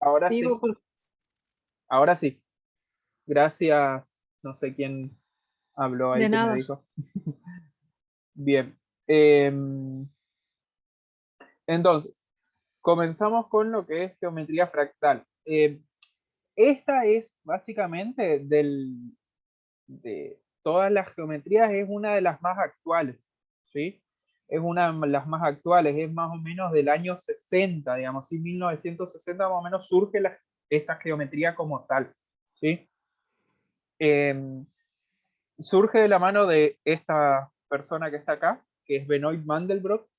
Ahora Digo, sí, ahora sí. Gracias. No sé quién habló ahí de que me nada. dijo. Bien. Entonces, comenzamos con lo que es geometría fractal. Esta es básicamente de todas las geometrías, es una de las más actuales, ¿sí? Es una de las más actuales, es más o menos del año 60, digamos, ¿sí? 1960 más o menos surge esta geometría como tal, ¿sí? Eh, Surge de la mano de esta persona que está acá, que es Benoit Mandelbrot,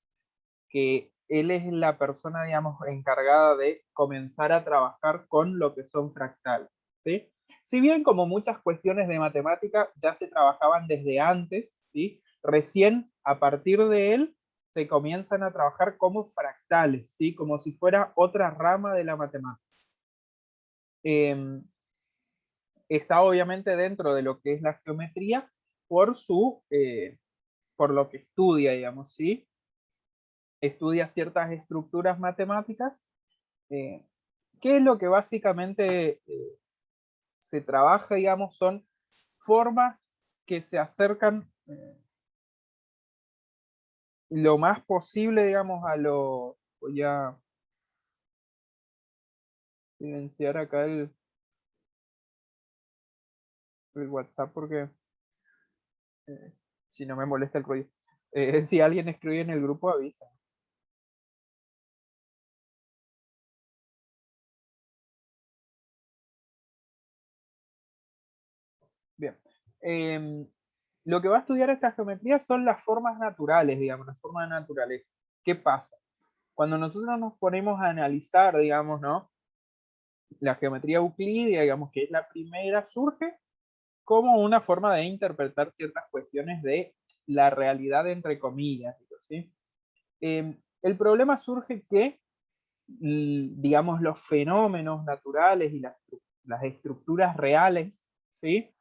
que él es la persona, digamos, encargada de comenzar a trabajar con lo que son fractales, ¿sí? Si bien como muchas cuestiones de matemática ya se trabajaban desde antes, ¿sí? Recién a partir de él se comienzan a trabajar como fractales, ¿sí? Como si fuera otra rama de la matemática. Está obviamente dentro de lo que es la geometría por por lo que estudia, digamos, ¿sí? Estudia ciertas estructuras matemáticas. Eh, ¿Qué es lo que básicamente se trabaja, digamos? Son formas que se acercan lo más posible, digamos, a lo... Voy a silenciar acá el WhatsApp porque eh, si no me molesta el ruido. Si alguien escribe en el grupo, avisa. Bien. Eh, lo que va a estudiar esta geometría son las formas naturales, digamos, las formas de naturaleza. ¿Qué pasa? Cuando nosotros nos ponemos a analizar, digamos, ¿no? La geometría euclídea, digamos, que es la primera, surge como una forma de interpretar ciertas cuestiones de la realidad, entre comillas, ¿sí? El problema surge que, digamos, los fenómenos naturales y las estructuras reales, ¿sí?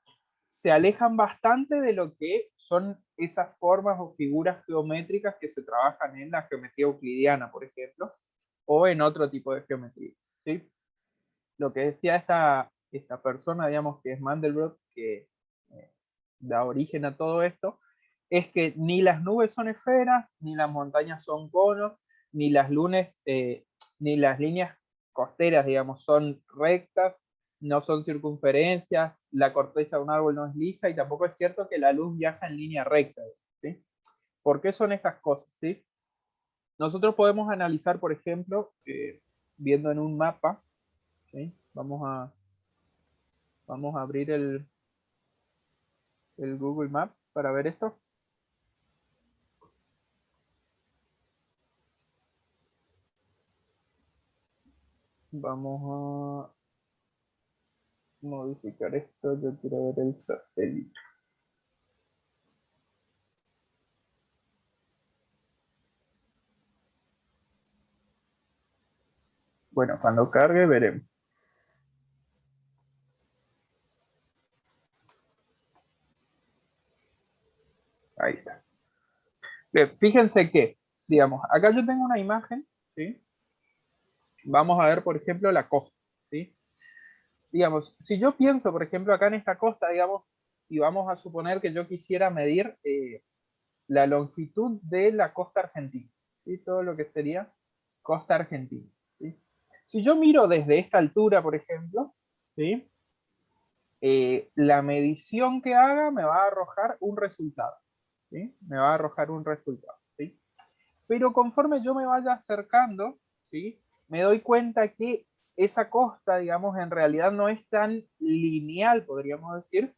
Se alejan bastante de lo que son esas formas o figuras geométricas que se trabajan en la geometría euclidiana, por ejemplo, o en otro tipo de geometría, ¿sí? Lo que decía esta persona, digamos, que es Mandelbrot, que eh, da origen a todo esto, es que ni las nubes son esferas, ni las montañas son conos, ni ni las líneas costeras, digamos, son rectas, no son circunferencias, la corteza de un árbol no es lisa, y tampoco es cierto que la luz viaja en línea recta, ¿sí? ¿Por qué son estas cosas, sí? Nosotros podemos analizar, por ejemplo, viendo en un mapa, ¿sí? Vamos a abrir el Google Maps para ver esto. Vamos a modificar esto. Yo quiero ver el satélite. Bueno, cuando cargue veremos. Ahí está. Bien, fíjense que, digamos, acá yo tengo una imagen, ¿sí? Vamos a ver, por ejemplo, la costa, ¿sí? Digamos, si yo pienso, por ejemplo, acá en esta costa, digamos, y vamos a suponer que yo quisiera medir la longitud de la costa argentina, ¿sí? Todo lo que sería costa argentina, ¿sí? Si yo miro desde esta altura, por ejemplo, ¿sí? La medición que haga me va a arrojar un resultado, ¿sí? Me va a arrojar un resultado, ¿sí? Pero conforme yo me vaya acercando, ¿sí? Me doy cuenta que esa costa, digamos, en realidad no es tan lineal, podríamos decir,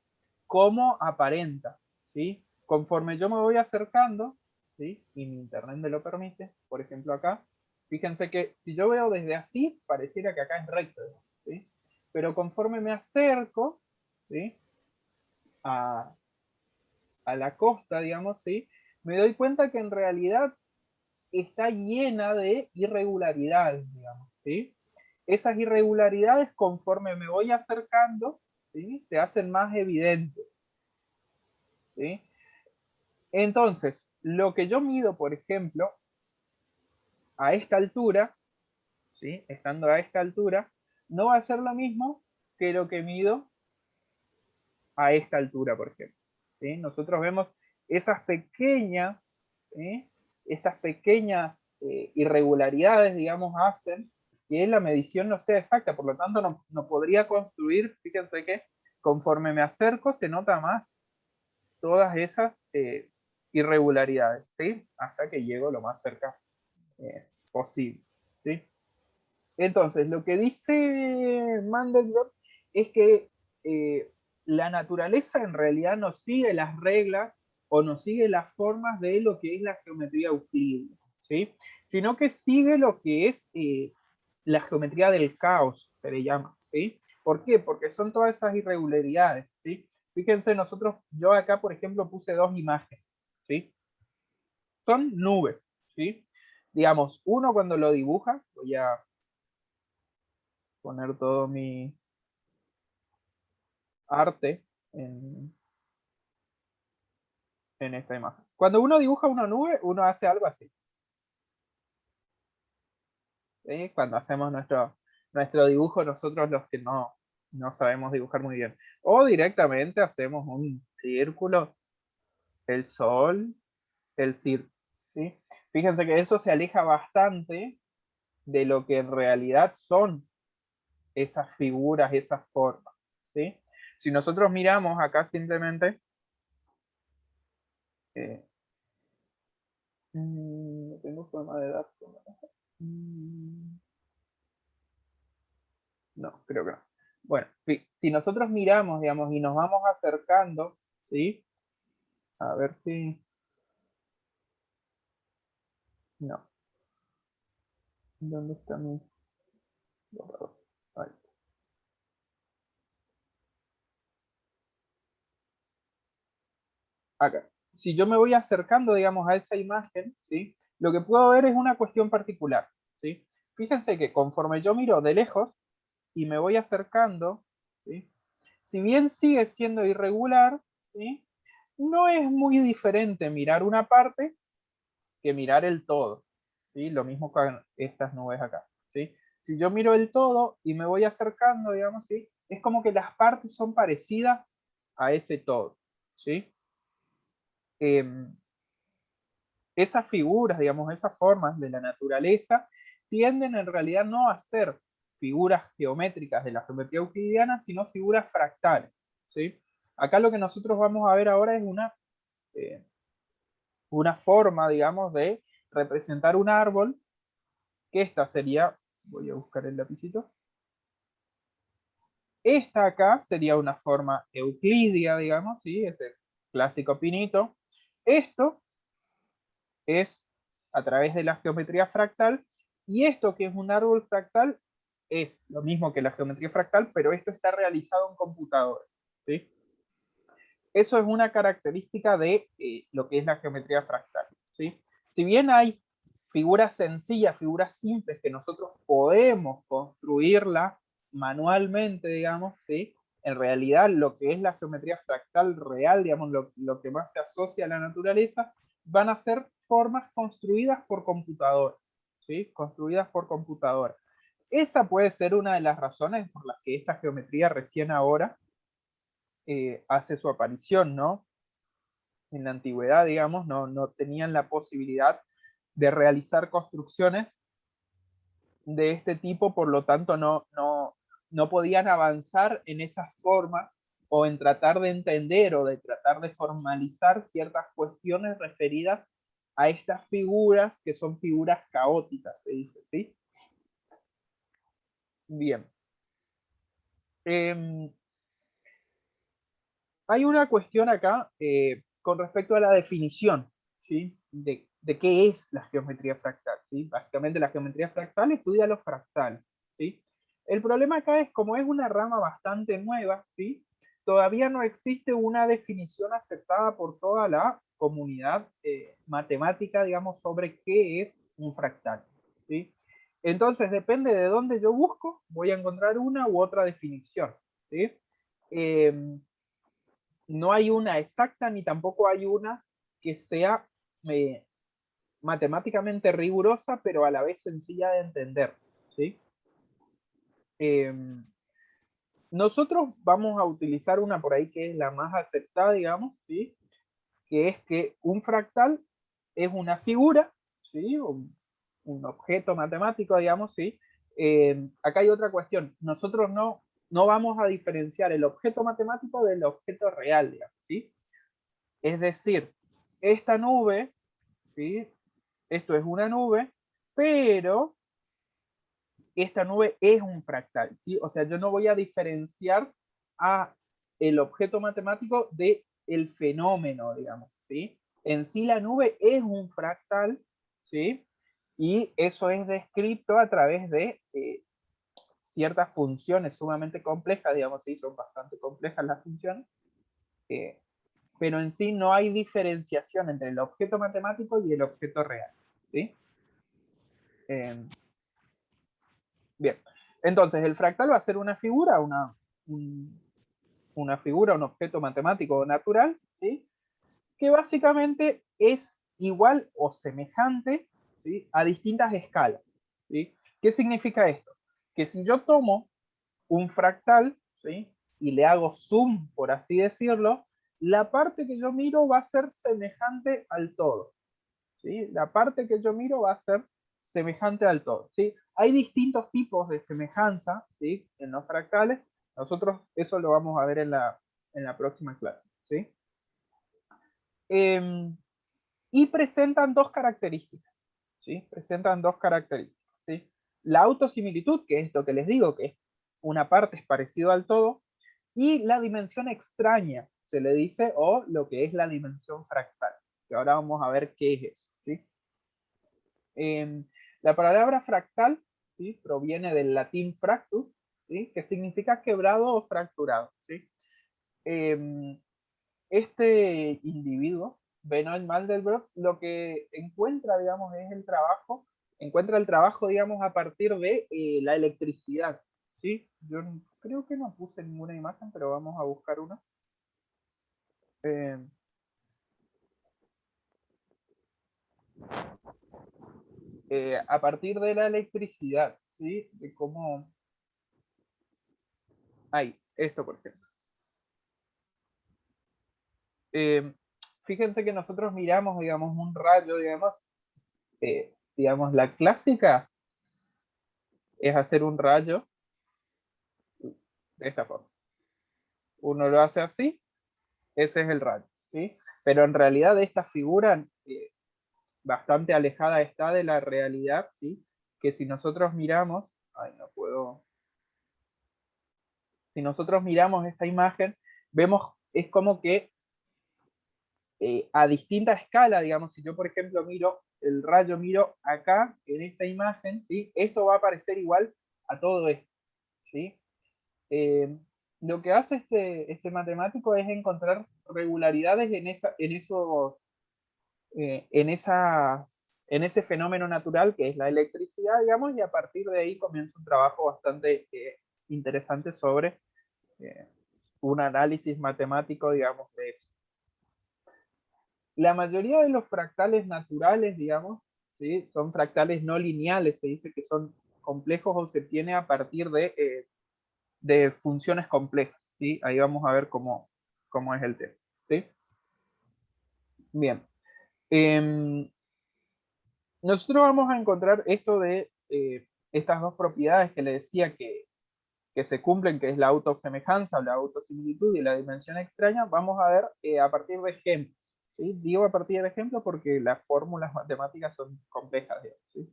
como aparenta, ¿sí? Conforme yo me voy acercando, ¿sí? Y mi internet me lo permite, por ejemplo acá, fíjense que si yo veo desde así, pareciera que acá es recto, ¿sí? Pero conforme me acerco, ¿sí? A, a la costa, digamos, ¿sí? Me doy cuenta que en realidad está llena de irregularidades, digamos, ¿sí? Esas irregularidades, conforme me voy acercando, ¿sí? Se hacen más evidentes, ¿sí? Entonces, lo que yo mido, por ejemplo, a esta altura, ¿sí? Estando a esta altura, no va a ser lo mismo que lo que mido a esta altura, por ejemplo. ¿Sí? Nosotros vemos esas pequeñas, ¿sí? Estas pequeñas irregularidades, digamos, hacen que la medición no sea exacta, por lo tanto no podría construir, fíjense que conforme me acerco se nota más todas esas irregularidades, ¿sí? Hasta que llego lo más cerca posible, ¿sí? Entonces, lo que dice Mandelbrot es que eh, la naturaleza en realidad no sigue las reglas o no sigue las formas de lo que es la geometría euclidiana, ¿sí? Sino que sigue lo que es la geometría del caos, se le llama, ¿sí? ¿Por qué? Porque son todas esas irregularidades, ¿sí? Fíjense, yo acá, por ejemplo, puse dos imágenes, ¿sí? Son nubes, ¿sí? Digamos, uno cuando lo dibuja, voy a poner todo mi arte en esta imagen. Cuando uno dibuja una nube, uno hace algo así, ¿sí? Cuando hacemos nuestro dibujo, nosotros los que no sabemos dibujar muy bien. O directamente hacemos un círculo, el sol, el círculo, ¿sí? Fíjense que eso se aleja bastante de lo que en realidad son esas figuras, esas formas, ¿sí? Si nosotros miramos acá simplemente, eh, no tengo forma de dar. No, creo que no. Bueno, si nosotros miramos, digamos, y nos vamos acercando, ¿sí? A ver si... No. ¿Dónde está mi borrador? Ahí. Acá. Si yo me voy acercando, digamos, a esa imagen, ¿sí? Lo que puedo ver es una cuestión particular, ¿sí? Fíjense que conforme yo miro de lejos y me voy acercando, ¿sí? Si bien sigue siendo irregular, ¿sí? No es muy diferente mirar una parte que mirar el todo, ¿sí? Lo mismo con estas nubes acá, ¿sí? Si yo miro el todo y me voy acercando, digamos, ¿sí? Es como que las partes son parecidas a ese todo, ¿sí? Eh, esas figuras, digamos, esas formas de la naturaleza tienden en realidad no a ser figuras geométricas de la geometría euclidiana, sino figuras fractales, ¿sí? Acá lo que nosotros vamos a ver ahora es una forma, digamos, de representar un árbol, que esta sería, voy a buscar el lapicito, esta acá sería una forma euclidia, digamos, ¿sí? Es el clásico pinito. Esto es a través de la geometría fractal, y esto que es un árbol fractal es lo mismo que la geometría fractal, pero esto está realizado en computadora, ¿sí? Eso es una característica de lo que es la geometría fractal, ¿sí? Si bien hay figuras sencillas, figuras simples que nosotros podemos construirla manualmente, digamos, ¿sí? En realidad lo que es la geometría fractal real, digamos, lo que más se asocia a la naturaleza, van a ser formas construidas por computadora, ¿sí? Construidas por computadora. Esa puede ser una de las razones por las que esta geometría recién ahora hace su aparición, ¿no? En la antigüedad, digamos, no tenían la posibilidad de realizar construcciones de este tipo, por lo tanto no podían avanzar en esas formas o en tratar de entender o de tratar de formalizar ciertas cuestiones referidas a estas figuras que son figuras caóticas, se dice, ¿sí? Bien. Eh, Hay una cuestión acá con respecto a la definición, ¿sí? De qué es la geometría fractal, ¿sí? Básicamente la geometría fractal estudia los fractales, ¿sí? El problema acá es como es una rama bastante nueva, ¿sí? Todavía no existe una definición aceptada por toda la comunidad matemática, digamos, sobre qué es un fractal, ¿sí? Entonces, depende de dónde yo busco, voy a encontrar una u otra definición, ¿sí? Eh, no hay una exacta ni tampoco hay una que sea eh, matemáticamente rigurosa, pero a la vez sencilla de entender, ¿sí? nosotros vamos a utilizar una por ahí que es la más aceptada, digamos, ¿sí? Que es que un fractal es una figura, ¿sí? Un objeto matemático, digamos, ¿sí? Acá hay otra cuestión. Nosotros no vamos a diferenciar el objeto matemático del objeto real, digamos, ¿sí? Es decir, esta nube, ¿sí? Esto es una nube, pero esta nube es un fractal, ¿sí? O sea, yo no voy a diferenciar a el objeto matemático de el fenómeno, digamos, ¿sí? En sí la nube es un fractal, ¿sí? Y eso es descrito a través de ciertas funciones sumamente complejas, digamos, sí, son bastante complejas las funciones, eh, pero en sí no hay diferenciación entre el objeto matemático y el objeto real, ¿sí? Bien, entonces el fractal va a ser una figura, una figura, un objeto matemático natural, ¿sí? Que básicamente es igual o semejante, ¿sí? A distintas escalas, ¿sí? ¿Qué significa esto? Que si yo tomo un fractal, ¿sí? Y le hago zoom, por así decirlo, la parte que yo miro va a ser semejante al todo, ¿sí? La parte que yo miro va a ser semejante al todo, ¿sí? Hay distintos tipos de semejanza, ¿sí? En los fractales. Nosotros eso lo vamos a ver en la próxima clase, ¿sí? Y presentan dos características, ¿sí? Presentan dos características, ¿sí? La autosimilitud, que es lo que les digo, que es una parte es parecido al todo, y la dimensión extraña, se le dice, o lo que es la dimensión fractal, que ahora vamos a ver qué es eso, ¿sí? La palabra fractal, ¿sí? Proviene del latín fractus, ¿sí? Que significa quebrado o fracturado, ¿sí? Este individuo, Benoit Mandelbrot, lo que encuentra, digamos, es encuentra el trabajo, digamos, a partir de la electricidad, ¿sí? Yo creo que no puse ninguna imagen, pero vamos a buscar una. Eh, a partir de la electricidad, ¿sí? De cómo... Ahí, esto por ejemplo. Eh, Fíjense que nosotros miramos, digamos, un rayo, digamos, la clásica es hacer un rayo de esta forma. Uno lo hace así, ese es el rayo, ¿sí? Pero en realidad esta figura bastante alejada está de la realidad, ¿sí? Que si nosotros miramos, ay, no puedo, si nosotros miramos esta imagen, vemos, es como que a distinta escala, digamos, si yo por ejemplo miro el rayo, miro acá en esta imagen, ¿sí? Esto va a parecer igual a todo esto, ¿sí? Eh, lo que hace este matemático es encontrar regularidades en ese fenómeno natural que es la electricidad, digamos, y a partir de ahí comienza un trabajo bastante interesante sobre eh, un análisis matemático, digamos, de eso. La mayoría de los fractales naturales, digamos, ¿sí? Son fractales no lineales, se dice que son complejos o se obtiene a partir de funciones complejas, ¿sí? Ahí vamos a ver cómo es el tema, ¿sí? Bien. Eh, Nosotros vamos a encontrar esto de estas dos propiedades que le decía que se cumplen, que es la autosemejanza o la autosimilitud y la dimensión extraña. Vamos a ver a partir de ejemplos, ¿sí? Digo a partir de ejemplos porque las fórmulas matemáticas son complejas, digamos, ¿sí?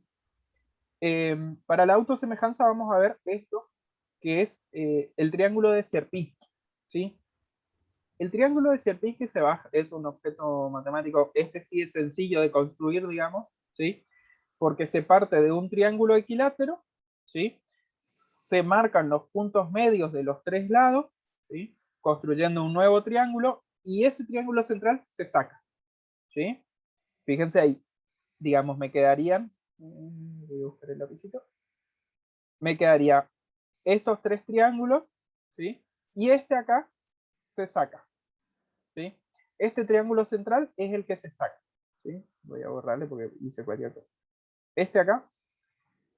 Para la autosemejanza vamos a ver esto, que es el triángulo de Sierpinski, ¿sí? El triángulo de Sierpinski es un objeto matemático, este sí es sencillo de construir, digamos, ¿sí? Porque se parte de un triángulo equilátero, ¿sí? Se marcan los puntos medios de los tres lados, ¿sí? Construyendo un nuevo triángulo, y ese triángulo central se saca, ¿sí? Fíjense ahí, digamos, me quedarían, voy a buscar el lapicito, me quedaría estos tres triángulos, ¿sí? Y este acá se saca, ¿sí? Este triángulo central es el que se saca, ¿sí? Voy a borrarle porque hice cualquier cosa. Este acá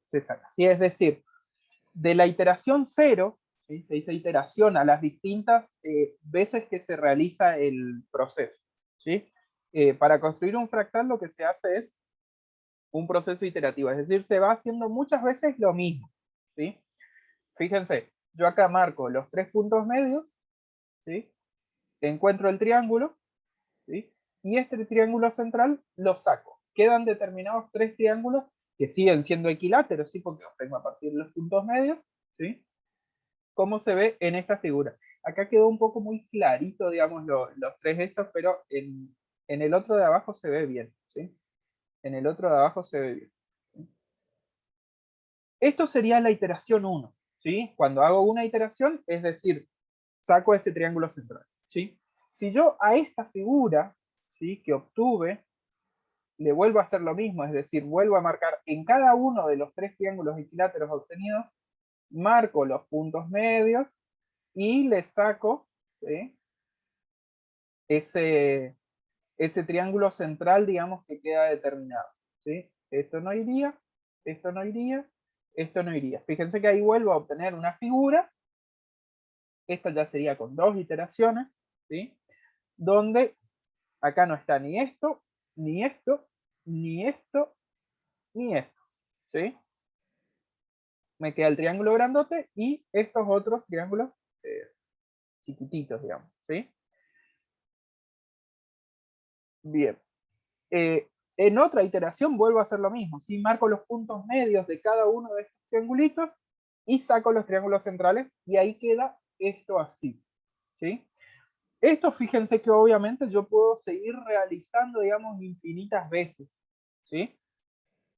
se saca, ¿sí? Es decir, De la iteración 0, ¿sí? Se dice iteración a las distintas veces que se realiza el proceso, ¿sí? Para construir un fractal lo que se hace es un proceso iterativo, es decir, se va haciendo muchas veces lo mismo, ¿sí? Fíjense, yo acá marco los 3 puntos medios, ¿sí? Encuentro el triángulo, ¿sí? Y este triángulo central lo saco. Quedan determinados 3 triángulos que siguen siendo equiláteros, ¿sí? Porque obtengo a partir de los puntos medios, ¿sí? Como se ve en esta figura. Acá quedó un poco muy clarito, digamos, los 3 estos, pero en el otro de abajo se ve bien, ¿sí? En el otro de abajo se ve bien. ¿Sí? Esto sería la iteración 1, ¿sí? Cuando hago una iteración, es decir, saco ese triángulo central, ¿sí? Si yo a esta figura, ¿sí? Que obtuve, le vuelvo a hacer lo mismo, es decir, vuelvo a marcar en cada uno de los 3 triángulos equiláteros obtenidos, marco los puntos medios y le saco, ¿sí? ese triángulo central, digamos, que queda determinado, ¿sí? Esto no iría, esto no iría, esto no iría. Fíjense que ahí vuelvo a obtener una figura, esto ya sería con 2 iteraciones, ¿sí? Donde acá no está ni esto, ni esto, ni esto, ni esto, ¿sí? Me queda el triángulo grandote y estos otros triángulos eh, chiquititos, digamos, ¿sí? Bien. En otra iteración vuelvo a hacer lo mismo, ¿sí? Marco los puntos medios de cada uno de estos triangulitos y saco los triángulos centrales y ahí queda esto así, ¿sí? Esto fíjense que obviamente yo puedo seguir realizando, digamos, infinitas veces, ¿sí?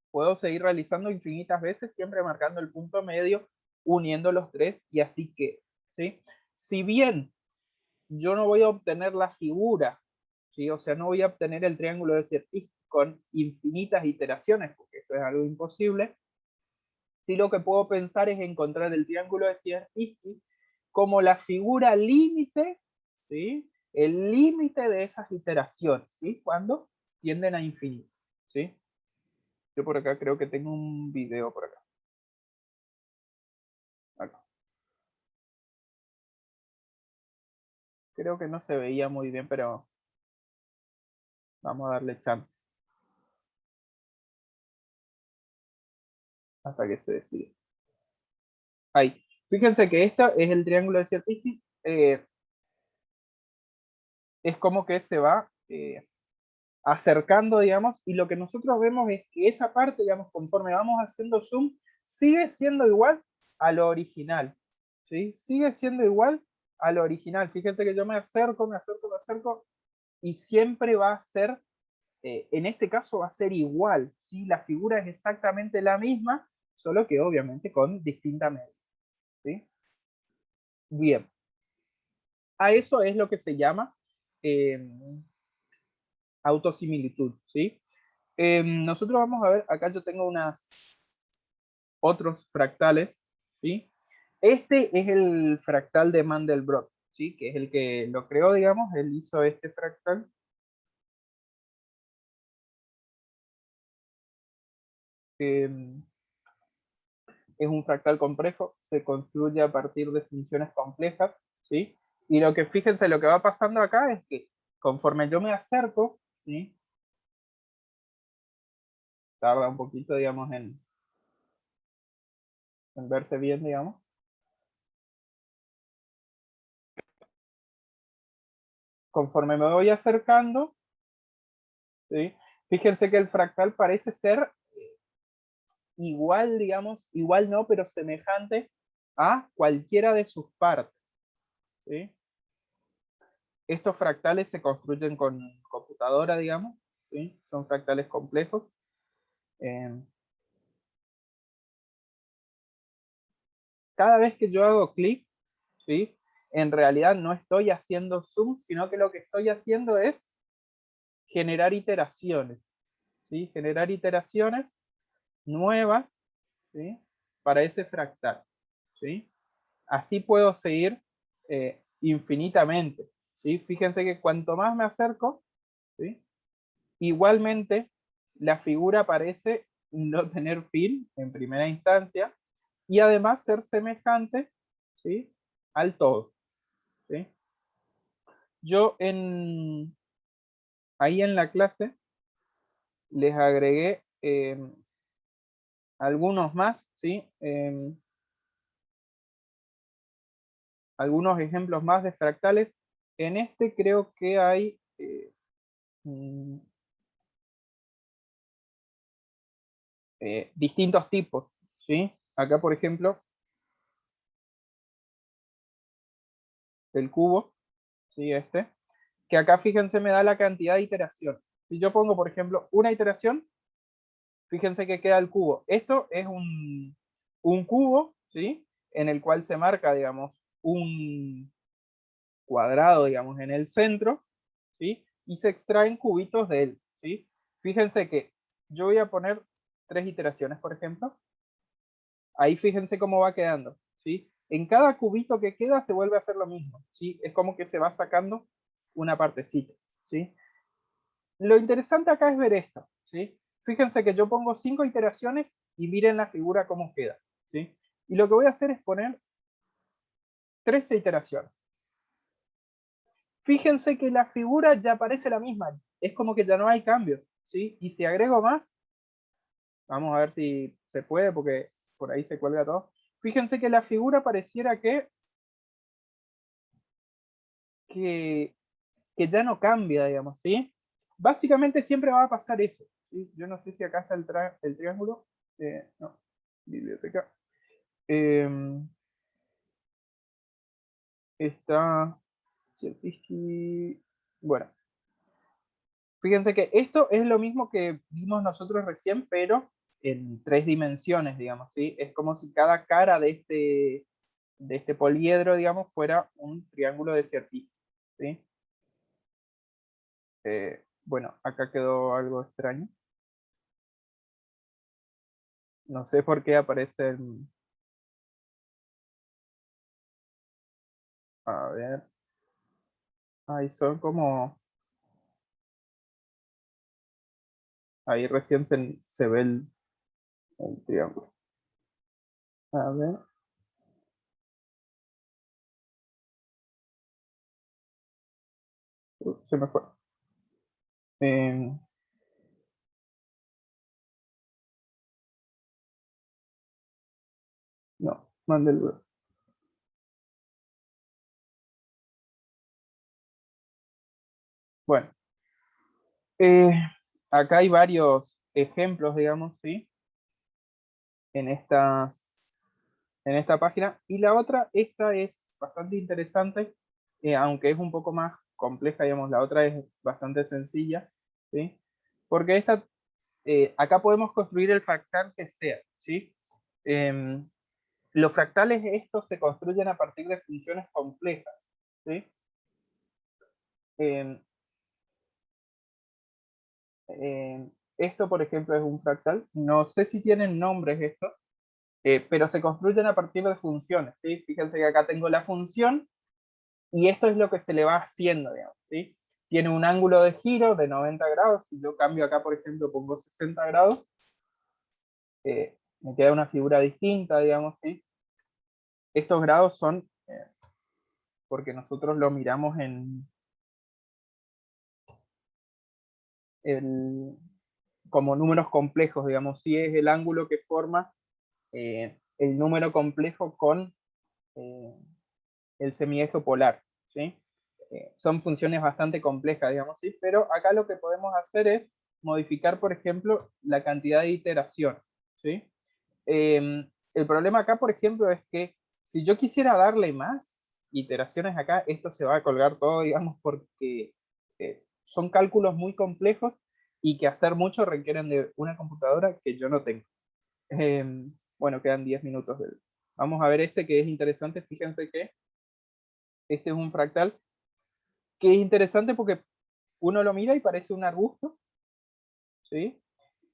Puedo seguir realizando infinitas veces, siempre marcando el punto medio, uniendo los 3 y así queda, ¿sí? Si bien yo no voy a obtener la figura, ¿sí? O sea, no voy a obtener el triángulo de Sierpinski con infinitas iteraciones, porque esto es algo imposible. Sí, lo que puedo pensar es encontrar el triángulo de Sierpinski como la figura límite, ¿sí? El límite de esas iteraciones, ¿sí? Cuando tienden a infinito, ¿sí? Yo por acá creo que tengo un video por acá. Acá. Creo que no se veía muy bien, pero vamos a darle chance hasta que se decida. Ahí. Fíjense que este es el triángulo de Sierpinski. Es como que se va acercando, digamos, y lo que nosotros vemos es que esa parte, digamos, conforme vamos haciendo zoom, sigue siendo igual a lo original, ¿sí? Sigue siendo igual a lo original. Fíjense que yo me acerco, me acerco, me acerco, y siempre va a ser, en este caso va a ser igual, ¿sí? La figura es exactamente la misma, solo que obviamente con distinta medida, ¿sí? Bien. A eso es lo que se llama eh, autosimilitud, ¿sí? Nosotros vamos a ver, acá yo tengo otros fractales, ¿sí? Este es el fractal de Mandelbrot, ¿sí? Que es el que lo creó, digamos, él hizo este fractal. Eh, es un fractal complejo, se construye a partir de funciones complejas, ¿sí? Y lo que, fíjense, lo que va pasando acá es que conforme yo me acerco, ¿sí? Tarda un poquito, digamos, en verse bien, digamos. Conforme me voy acercando, ¿sí? Fíjense que el fractal parece ser igual, digamos, igual no, pero semejante a cualquiera de sus partes, ¿sí? Estos fractales se construyen con computadora, digamos, ¿sí? Son fractales complejos. Eh, Cada vez que yo hago clic, ¿sí? En realidad no estoy haciendo zoom, sino que lo que estoy haciendo es generar iteraciones, ¿sí? Generar iteraciones nuevas, ¿sí? Para ese fractal, ¿sí? Así puedo seguir infinitamente, ¿sí? Fíjense que cuanto más me acerco, ¿sí? Igualmente la figura parece no tener fin en primera instancia, y además ser semejante, ¿sí?, al todo, ¿sí? Yo ahí en la clase les agregué algunos más, ¿sí? Algunos ejemplos más de fractales. En este creo que hay distintos tipos, ¿sí? Acá, por ejemplo, el cubo, ¿sí? Que acá, fíjense, me da la cantidad de iteraciones. Si yo pongo, por ejemplo, una iteración, fíjense que queda el cubo. Esto es un cubo, ¿sí?, en el cual se marca, digamos, un cuadrado, digamos, en el centro, ¿sí?, y se extraen cubitos de él, ¿sí? Fíjense que yo voy a poner 3 iteraciones, por ejemplo. Ahí fíjense cómo va quedando, ¿sí? En cada cubito que queda se vuelve a hacer lo mismo, ¿sí? Es como que se va sacando una partecita, ¿sí? Lo interesante acá es ver esto, ¿sí? Fíjense que yo pongo 5 iteraciones y miren la figura cómo queda, ¿sí? Y lo que voy a hacer es poner 13 iteraciones. Fíjense que la figura ya parece la misma, es como que ya no hay cambio, ¿sí? Y si agrego más, vamos a ver si se puede porque por ahí se cuelga todo. Fíjense que la figura pareciera que, que ya no cambia, digamos, ¿sí? Básicamente siempre va a pasar eso, ¿sí? Yo no sé si acá está el triángulo, no, biblioteca. Está, bueno, fíjense que esto es lo mismo que vimos nosotros recién, pero en 3 dimensiones, digamos, ¿sí? Es como si cada cara de este poliedro, digamos, fuera un triángulo de Sierpy, ¿sí? Bueno, acá quedó algo extraño. No sé por qué aparecen. A ver. Ahí son como. Ahí recién se ve el triángulo. A ver. Se me fue. Eh, no, mande el. Bueno. eh, Acá hay varios ejemplos, digamos, ¿sí? En en esta página. Y la otra, esta es bastante interesante, aunque es un poco más compleja, digamos, la otra es bastante sencilla, ¿sí? Porque acá podemos construir el fractal que sea, ¿sí? Em, los fractales estos se construyen a partir de funciones complejas, ¿sí? Em, Esto, por ejemplo, es un fractal. No sé si tienen nombres estos, pero se construyen a partir de funciones, ¿sí? Fíjense que acá tengo la función y esto es lo que se le va haciendo, digamos, ¿sí? Tiene un ángulo de giro de 90 grados. Si yo cambio acá, por ejemplo, pongo 60 grados, me queda una figura distinta, digamos, ¿sí? Estos grados son porque nosotros lo miramos el, como números complejos, digamos, ¿sí? Es el ángulo que forma el número complejo con eh, el semieje polar, ¿sí? Son funciones bastante complejas, digamos, ¿sí? Pero acá lo que podemos hacer es modificar, por ejemplo, la cantidad de iteración, ¿sí? El problema acá, por ejemplo, es que si yo quisiera darle más iteraciones acá, esto se va a colgar todo, digamos, porque son cálculos muy complejos y que hacer mucho requieren de una computadora que yo no tengo. Bueno, quedan 10 minutos. Vamos a ver este que es interesante. Fíjense que este es un fractal que es interesante porque uno lo mira y parece un arbusto, ¿sí?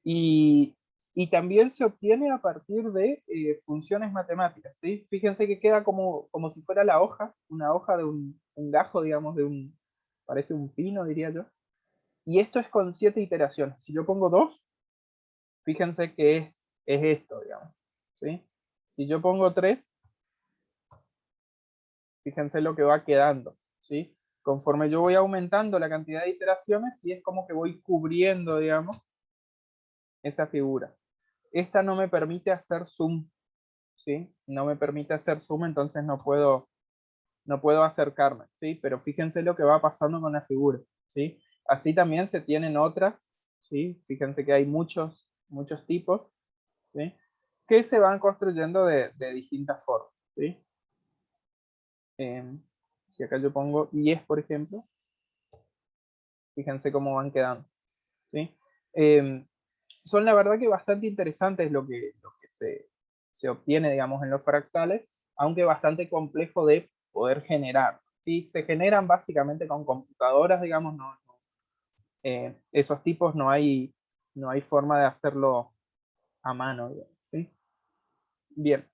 Y, y también se obtiene a partir de funciones matemáticas, ¿sí? Fíjense que queda como si fuera la hoja, una hoja de un gajo, digamos, parece un pino, diría yo. Y esto es con 7 iteraciones. Si yo pongo 2, fíjense que es esto, digamos, ¿sí? Si yo pongo 3, fíjense lo que va quedando, ¿sí? Conforme yo voy aumentando la cantidad de iteraciones, sí es como que voy cubriendo, digamos, esa figura. Esta no me permite hacer zoom, ¿sí? No me permite hacer zoom, entonces no puedo acercarme, ¿sí? Pero fíjense lo que va pasando con la figura, ¿sí? Así también se tienen otras, ¿sí? Fíjense que hay muchos tipos, ¿sí? Que se van construyendo de distintas formas, ¿sí? Si acá yo pongo 10, por ejemplo, fíjense cómo van quedando, ¿sí? Son la verdad que bastante interesantes lo que se obtiene, digamos, en los fractales, aunque bastante complejo de poder generar, ¿sí? Se generan básicamente con computadoras, digamos, esos tipos no hay forma de hacerlo a mano, digamos, ¿sí? Bien,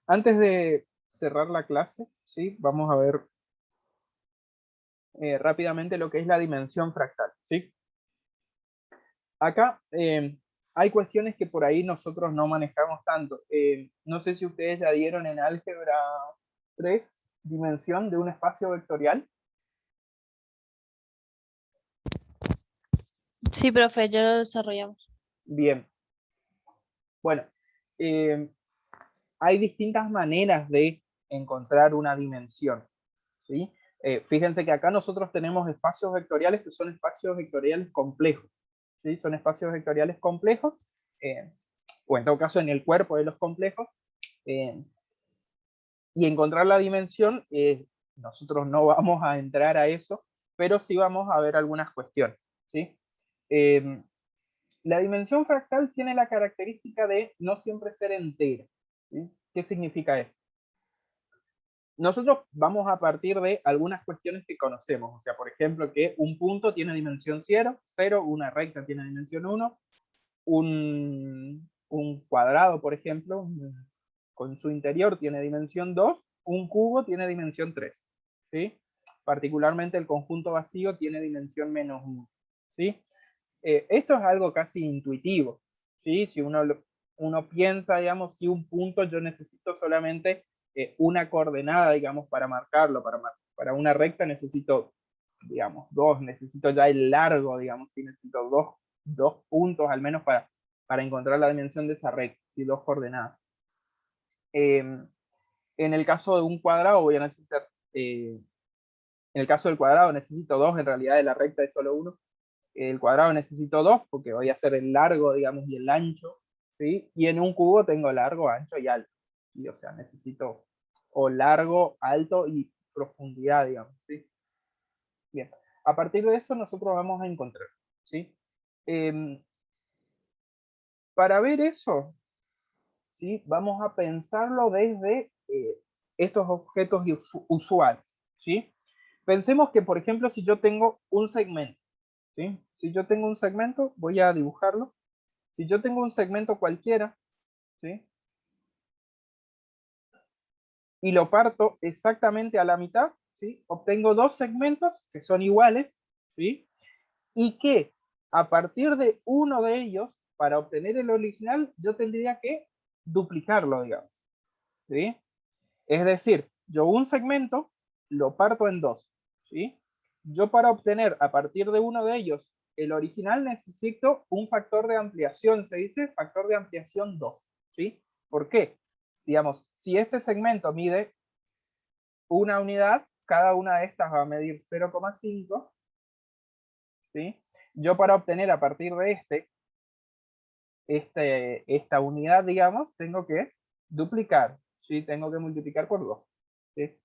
antes de cerrar la clase, ¿sí? Vamos a ver rápidamente lo que es la dimensión fractal, ¿sí? Acá hay cuestiones que por ahí nosotros no manejamos tanto. No sé si ustedes ya dieron en álgebra 3 dimensión de un espacio vectorial. Sí, profe, ya lo desarrollamos. Bien, bueno, eh, hay distintas maneras de encontrar una dimensión, ¿sí? Fíjense que acá nosotros tenemos espacios vectoriales que son espacios vectoriales complejos, ¿sí? Son espacios vectoriales complejos, o en todo caso en el cuerpo de los complejos, y encontrar la dimensión, nosotros no vamos a entrar a eso, pero sí vamos a ver algunas cuestiones, ¿sí? La dimensión fractal tiene la característica de no siempre ser entera, ¿sí? ¿Qué significa eso? Nosotros vamos a partir de algunas cuestiones que conocemos, o sea, por ejemplo, que un punto tiene dimensión 0, una recta tiene dimensión 1, un cuadrado, por ejemplo, con su interior tiene dimensión 2, un cubo tiene dimensión 3, ¿sí? Particularmente el conjunto vacío tiene dimensión menos 1, ¿sí? Esto es algo casi intuitivo, ¿sí? Si uno piensa, digamos, si un punto yo necesito solamente una coordenada, digamos, para marcarlo, para una recta necesito, digamos, 2, necesito ya el largo, digamos, si necesito dos puntos al menos para encontrar la dimensión de esa recta y 2 coordenadas. En el caso de un cuadrado voy a necesitar, en el caso del cuadrado necesito 2, en realidad de la recta es solo 1. El cuadrado necesito 2 porque voy a hacer el largo, digamos, y el ancho, ¿sí? Y en un cubo tengo largo, ancho y alto, ¿sí? O sea, necesito o largo, alto y profundidad, digamos, ¿sí? Bien, a partir de eso nosotros vamos a encontrar, ¿sí? Para ver eso, ¿sí? Vamos a pensarlo desde estos objetos usuales, ¿sí? Pensemos que, por ejemplo, si yo tengo un segmento, ¿sí? Si yo tengo un segmento, voy a dibujarlo. Si yo tengo un segmento cualquiera, ¿sí? Y lo parto exactamente a la mitad, ¿sí? Obtengo dos segmentos que son iguales, ¿sí? Y que a partir de uno de ellos, para obtener el original, yo tendría que duplicarlo, digamos, ¿sí? Es decir, yo un segmento lo parto en dos, ¿sí? Yo para obtener a partir de uno de ellos el original necesito un factor de ampliación, se dice factor de ampliación 2, ¿sí? ¿Por qué? Digamos, si este segmento mide una unidad, cada una de estas va a medir 0,5, ¿sí? Yo para obtener a partir de esta unidad, digamos, tengo que duplicar, ¿sí? Tengo que multiplicar por 2, ¿sí?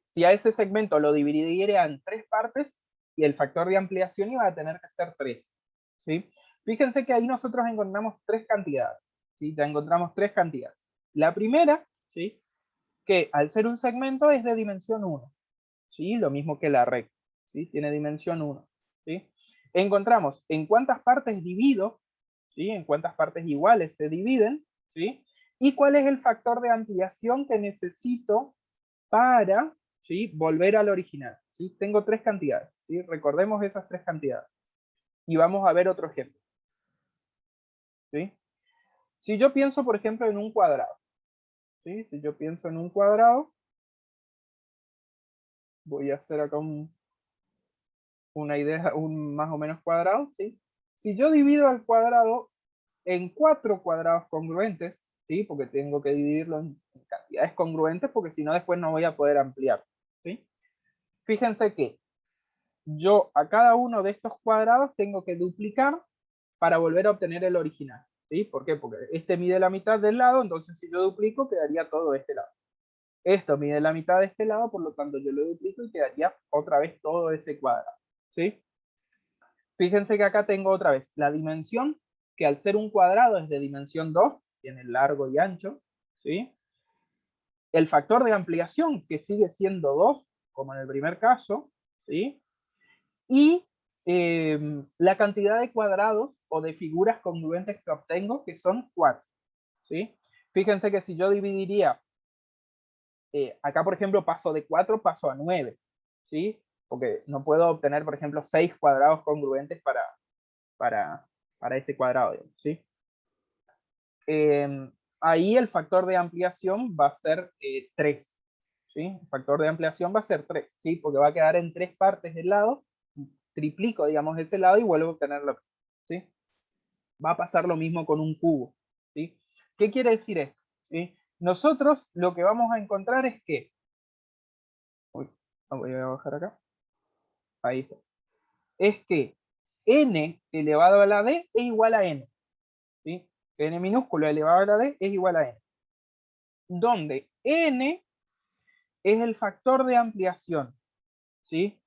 Si a ese segmento lo dividiera en 3 partes, y el factor de ampliación iba a tener que ser 3, ¿sí? Fíjense que ahí nosotros encontramos 3 cantidades, ¿sí? Ya encontramos 3 cantidades. La primera, ¿sí? Que al ser un segmento es de dimensión 1, ¿sí? Lo mismo que la recta, ¿sí? Tiene dimensión 1, ¿sí? Encontramos en cuántas partes divido, ¿sí? En cuántas partes iguales se dividen, ¿sí? Y cuál es el factor de ampliación que necesito para, ¿sí? Volver al original, ¿sí? Tengo 3 cantidades, ¿sí? Recordemos esas 3 cantidades. Y vamos a ver otro ejemplo, ¿sí? Si yo pienso, por ejemplo, en un cuadrado, ¿sí? Si yo pienso en un cuadrado, voy a hacer acá una idea, un más o menos cuadrado, ¿sí? Si yo divido al cuadrado en 4 cuadrados congruentes, ¿sí? Porque tengo que dividirlo en cantidades congruentes, porque si no después no voy a poder ampliar, ¿sí? Fíjense que yo a cada uno de estos cuadrados tengo que duplicar para volver a obtener el original, ¿sí? ¿Por qué? Porque este mide la mitad del lado, entonces si yo duplico quedaría todo de este lado. Esto mide la mitad de este lado, por lo tanto yo lo duplico y quedaría otra vez todo ese cuadrado, ¿sí? Fíjense que acá tengo otra vez la dimensión, que al ser un cuadrado es de dimensión 2, tiene largo y ancho, ¿sí? El factor de ampliación, que sigue siendo 2, como en el primer caso, ¿sí? Y la cantidad de cuadrados o de figuras congruentes que obtengo, que son 4, ¿sí? Fíjense que si yo dividiría, acá por ejemplo paso de 4, paso a 9, ¿sí? Porque no puedo obtener, por ejemplo, 6 cuadrados congruentes para ese cuadrado, ¿sí? Ahí el factor de ampliación va a ser 3, ¿sí? El factor de ampliación va a ser 3, ¿sí? Porque va a quedar en 3 partes del lado, triplico, digamos, ese lado y vuelvo a obtenerlo, ¿sí? Va a pasar lo mismo con un cubo, ¿sí? ¿Qué quiere decir esto? ¿Sí? Nosotros lo que vamos a encontrar es que, uy, voy a bajar acá, ahí está, es que n elevado a la d es igual a n, ¿sí? N minúsculo elevado a la d es igual a n, donde n es el factor de ampliación, ¿sí?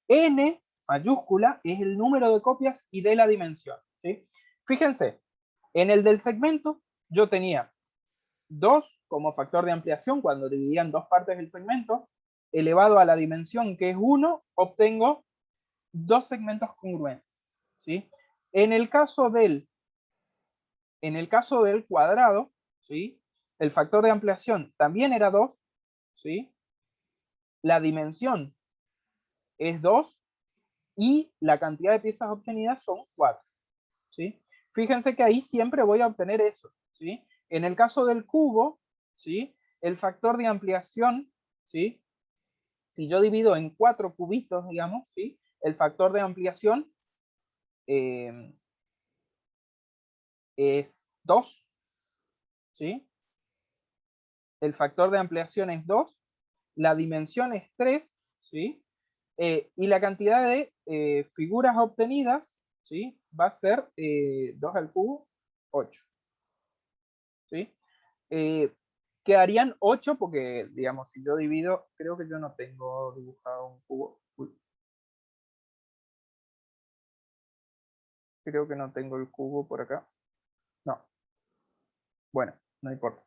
N mayúscula es el número de copias y de la dimensión, ¿sí? Fíjense, en el del segmento yo tenía 2 como factor de ampliación cuando dividía en 2 partes del segmento, elevado a la dimensión que es 1, obtengo 2 segmentos congruentes, ¿sí? En el caso del cuadrado, ¿sí? El factor de ampliación también era 2, ¿sí? La dimensión es 2 y la cantidad de piezas obtenidas son 4, ¿sí? Fíjense que ahí siempre voy a obtener eso, ¿sí? En el caso del cubo, ¿sí? El factor de ampliación, ¿sí? Si yo divido en 4 cubitos, digamos, ¿sí? El factor de ampliación es 2, ¿sí? El factor de ampliación es 2, la dimensión es 3, ¿sí? Y la cantidad de figuras obtenidas, ¿sí? Va a ser 2 al cubo, 8, ¿sí? Quedarían 8 porque, digamos, si yo divido, creo que yo no tengo dibujado un cubo. Uy. Creo que no tengo el cubo por acá. No. Bueno, no importa.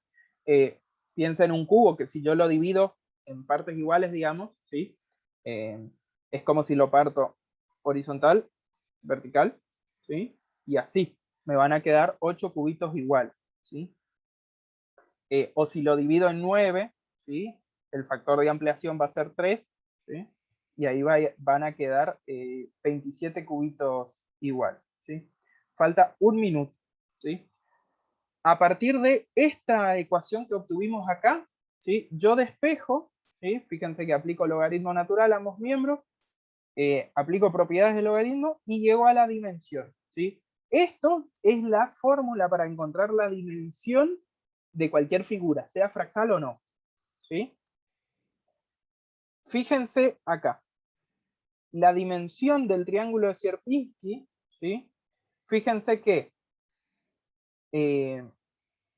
Piensa en un cubo que si yo lo divido en partes iguales, digamos, ¿sí? Es como si lo parto horizontal, vertical, ¿sí? Y así me van a quedar 8 cubitos iguales, ¿sí? O si lo divido en 9, ¿sí? El factor de ampliación va a ser 3, ¿sí? Y ahí van a quedar 27 cubitos igual, ¿sí? Falta un minuto, ¿sí? A partir de esta ecuación que obtuvimos acá, ¿sí? Yo despejo, ¿sí? Fíjense que aplico logaritmo natural a ambos miembros, aplico propiedades del logaritmo y llego a la dimensión, ¿sí? Esto es la fórmula para encontrar la dimensión de cualquier figura, sea fractal o no, ¿sí? Fíjense acá, la dimensión del triángulo de Sierpinski, ¿sí? Fíjense que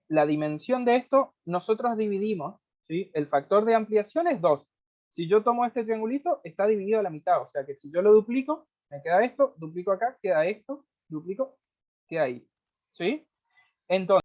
la dimensión de esto, nosotros dividimos, ¿sí? El factor de ampliación es 2. Si yo tomo este triangulito, está dividido a la mitad, o sea que si yo lo duplico, me queda esto, duplico acá, queda esto, duplico, queda ahí, ¿sí? Entonces,